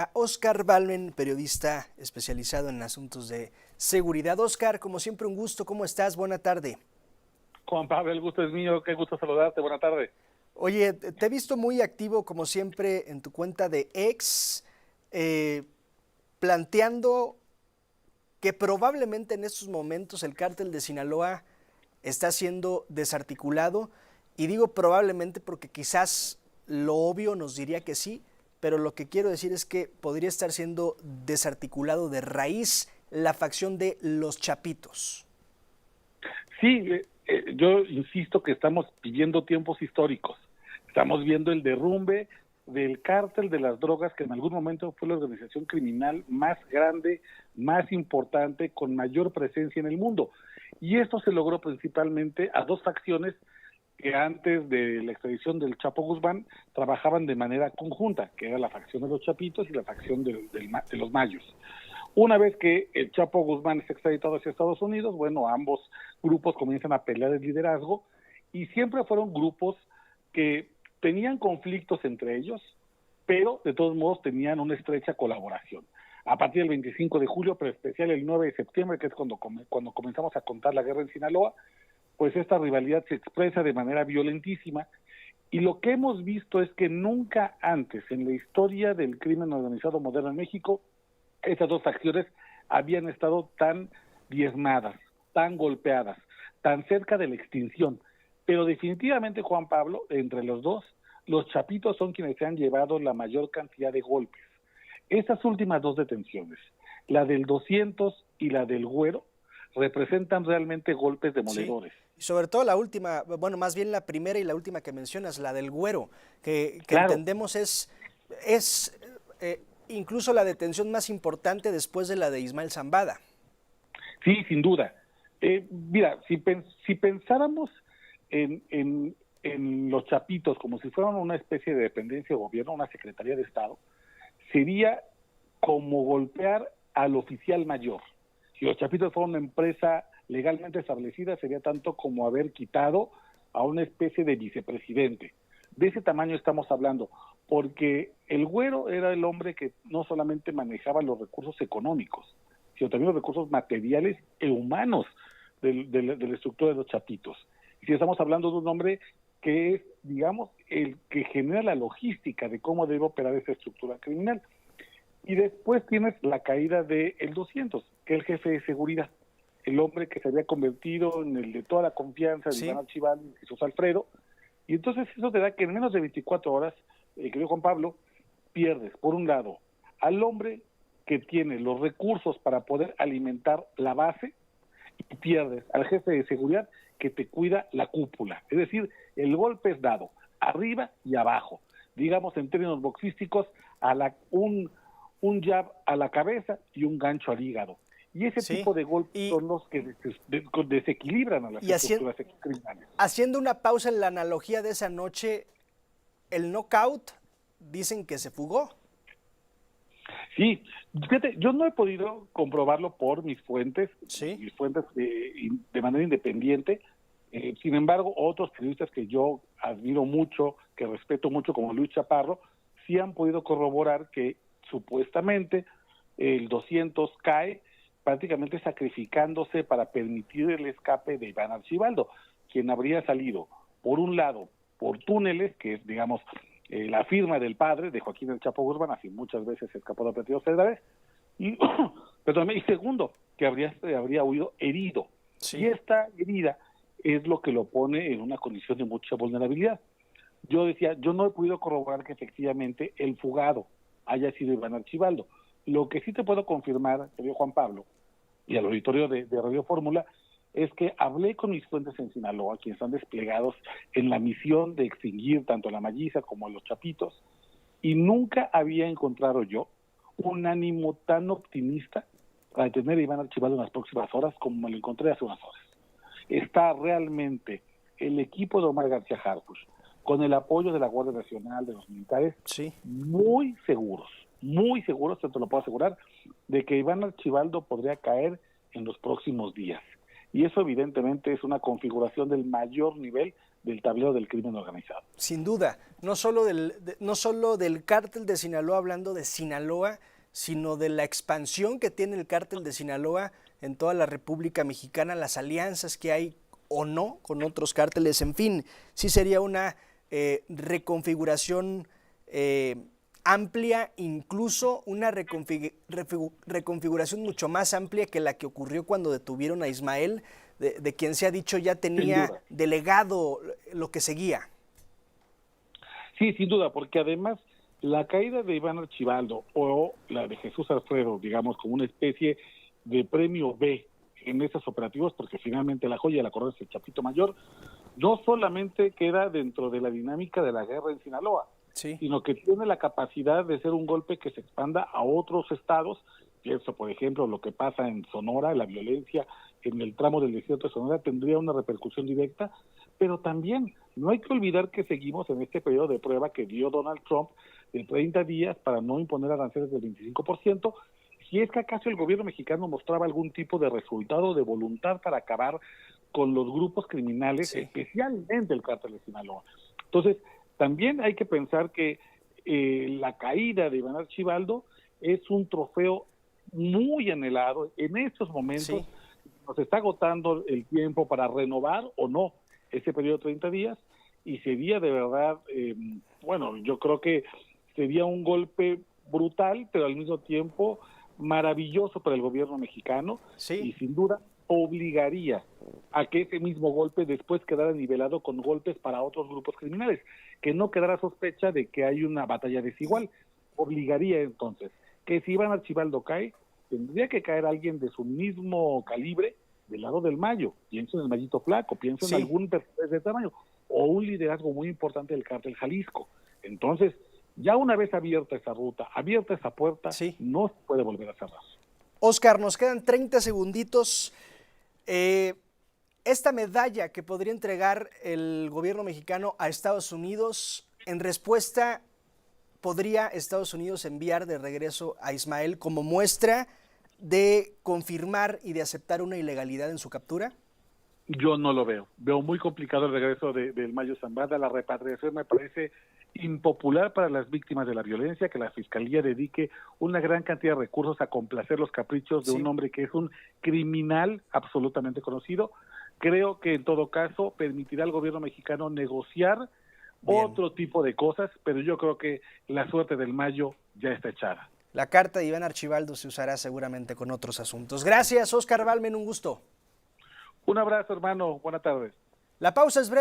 A Oscar Balmen, periodista especializado en asuntos de seguridad. Oscar, como siempre, un gusto. ¿Cómo estás? Buena tarde. Juan Pablo, el gusto es mío, qué gusto saludarte, buena tarde. Oye, te he visto muy activo, como siempre, en tu cuenta de X, eh, planteando que probablemente en estos momentos el cártel de Sinaloa está siendo desarticulado. Y digo probablemente porque quizás lo obvio nos diría que sí, pero lo que quiero decir es que podría estar siendo desarticulado de raíz la facción de los Chapitos. Sí, yo insisto que estamos viviendo tiempos históricos, estamos viendo el derrumbe del cártel de las drogas, que en algún momento fue la organización criminal más grande, más importante, con mayor presencia en el mundo. Y esto se logró principalmente a dos facciones que antes de la extradición del Chapo Guzmán trabajaban de manera conjunta, que era la facción de los Chapitos y la facción de los Mayos. Una vez que el Chapo Guzmán es extraditado hacia Estados Unidos, bueno, ambos grupos comienzan a pelear el liderazgo y siempre fueron grupos que tenían conflictos entre ellos, pero de todos modos tenían una estrecha colaboración. A partir del 25 de julio, pero especial el 9 de septiembre, que es cuando comenzamos a contar la guerra en Sinaloa, pues esta rivalidad se expresa de manera violentísima y lo que hemos visto es que nunca antes en la historia del crimen organizado moderno en México estas dos facciones habían estado tan diezmadas, tan golpeadas, tan cerca de la extinción. Pero definitivamente, Juan Pablo, entre los dos, los Chapitos son quienes se han llevado la mayor cantidad de golpes. Estas últimas dos detenciones, la del 200 y la del Güero, representan realmente golpes Sí, demoledores. y sobre todo la última, bueno, más bien la primera y la última que mencionas, la del Güero, que Claro, entendemos es incluso la detención más importante después de la de Ismael Zambada. sí, sin duda. Mira, si pensáramos en los Chapitos como si fueran una especie de dependencia de gobierno, una secretaría de Estado, sería como golpear al oficial mayor. Si los Chapitos fueran una empresa legalmente establecida, sería tanto como haber quitado a una especie de vicepresidente. De ese tamaño estamos hablando, porque el Güero era el hombre que no solamente manejaba los recursos económicos, sino también los recursos materiales e humanos de la estructura de los Chapitos. Y si estamos hablando de un hombre que es, digamos, el que genera la logística de cómo debe operar esa estructura criminal. Y después tienes la caída de el 200, que es el jefe de seguridad, el hombre que se había convertido en el de toda la confianza de Iván Sí, Archival y Jesús Alfredo. Y entonces eso te da que en menos de 24 horas, querido Juan Pablo, pierdes, por un lado, al hombre que tiene los recursos para poder alimentar la base y pierdes al jefe de seguridad que te cuida la cúpula. Es decir, el golpe es dado arriba y abajo. Digamos en términos boxísticos, un jab a la cabeza y un gancho al hígado. Y ese sí. tipo de golpes Y, son los que desequilibran a las y estructuras criminales. haciendo una pausa en la analogía de esa noche, el knockout dicen que se fugó. Sí, fíjate, yo no he podido comprobarlo por Sí, mis fuentes de manera independiente. Sin embargo, otros periodistas que yo admiro mucho, que respeto mucho, como Luis Chaparro, sí han podido corroborar que supuestamente el 200 cae prácticamente sacrificándose para permitir el escape de Iván Archibaldo, quien habría salido, por un lado, por túneles, que es, digamos, la firma del padre de Joaquín El Chapo Guzmán, así muchas veces escapó de Platillo Federales, y, perdón, y segundo, que habría huido herido. Y sí. esta herida es lo que lo pone en una condición de mucha vulnerabilidad. Yo decía, yo no he podido corroborar que efectivamente el fugado haya sido Iván Archibaldo. Lo que sí te puedo confirmar, querido Juan Pablo, y al auditorio de Radio Fórmula, es que hablé con mis fuentes en Sinaloa, quienes están desplegados en la misión de extinguir tanto a la Malliza como a los Chapitos, y nunca había encontrado yo un ánimo tan optimista para detener a Iván Archibaldo en las próximas horas como me lo encontré hace unas horas. Está realmente el equipo de Omar García Harfuch, con el apoyo de la Guardia Nacional, de los militares, Sí. muy seguros, te lo puedo asegurar, de que Iván Archibaldo podría caer en los próximos días. Y eso evidentemente es una configuración del mayor nivel del tablero del crimen organizado. Sin duda, no solo del cártel de Sinaloa, hablando de Sinaloa, sino de la expansión que tiene el cártel de Sinaloa en toda la República Mexicana, las alianzas que hay o no con otros cárteles, en fin, sí sería una reconfiguración amplia, incluso una reconfiguración mucho más amplia que la que ocurrió cuando detuvieron a Ismael, de quien se ha dicho ya tenía delegado lo que seguía. Sí, sin duda, porque además la caída de Iván Archibaldo o la de Jesús Alfredo, digamos, como una especie de premio B en esos operativos, porque finalmente la joya de la corona es el Chapito Mayor, no solamente queda dentro de la dinámica de la guerra en Sinaloa, sí, sino que tiene la capacidad de ser un golpe que se expanda a otros estados. Pienso, por ejemplo, lo que pasa en Sonora, la violencia en el tramo del desierto de Sonora tendría una repercusión directa, pero también no hay que olvidar que seguimos en este periodo de prueba que dio Donald Trump de 30 días para no imponer aranceles del 25%, si es que acaso el gobierno mexicano mostraba algún tipo de resultado de voluntad para acabar con los grupos criminales, sí, especialmente el cártel de Sinaloa. Entonces, también hay que pensar que la caída de Iván Archibaldo es un trofeo muy anhelado. En estos momentos sí, nos está agotando el tiempo para renovar o no ese periodo de 30 días, y sería de verdad, bueno, yo creo que sería un golpe brutal, pero al mismo tiempo maravilloso para el gobierno mexicano, sí, y sin duda obligaría a que ese mismo golpe después quedara nivelado con golpes para otros grupos criminales, que no quedara sospecha de que hay una batalla desigual. Obligaría entonces que si Iván Archibaldo cae, tendría que caer alguien de su mismo calibre del lado del Mayo. Pienso en el Mayito Flaco, pienso sí, en algún personaje de tamaño, o un liderazgo muy importante del cártel Jalisco. Entonces, ya una vez abierta esa ruta, abierta esa puerta, sí, no se puede volver a cerrar. Oscar, nos quedan 30 segunditos. Esta medalla que podría entregar el gobierno mexicano a Estados Unidos, en respuesta, ¿podría Estados Unidos enviar de regreso a Ismael como muestra de confirmar y de aceptar una ilegalidad en su captura? Yo no lo veo. Veo muy complicado el regreso del Mayo Zambada. La repatriación me parece impopular para las víctimas de la violencia, que la Fiscalía dedique una gran cantidad de recursos a complacer los caprichos de sí, un hombre que es un criminal absolutamente conocido. Creo que en todo caso permitirá al gobierno mexicano negociar bien, otro tipo de cosas, pero yo creo que la suerte del Mayo ya está echada. La carta de Iván Archibaldo se usará seguramente con otros asuntos. Gracias, Oscar Balmen, un gusto. Un abrazo, hermano. Buenas tardes. La pausa es breve.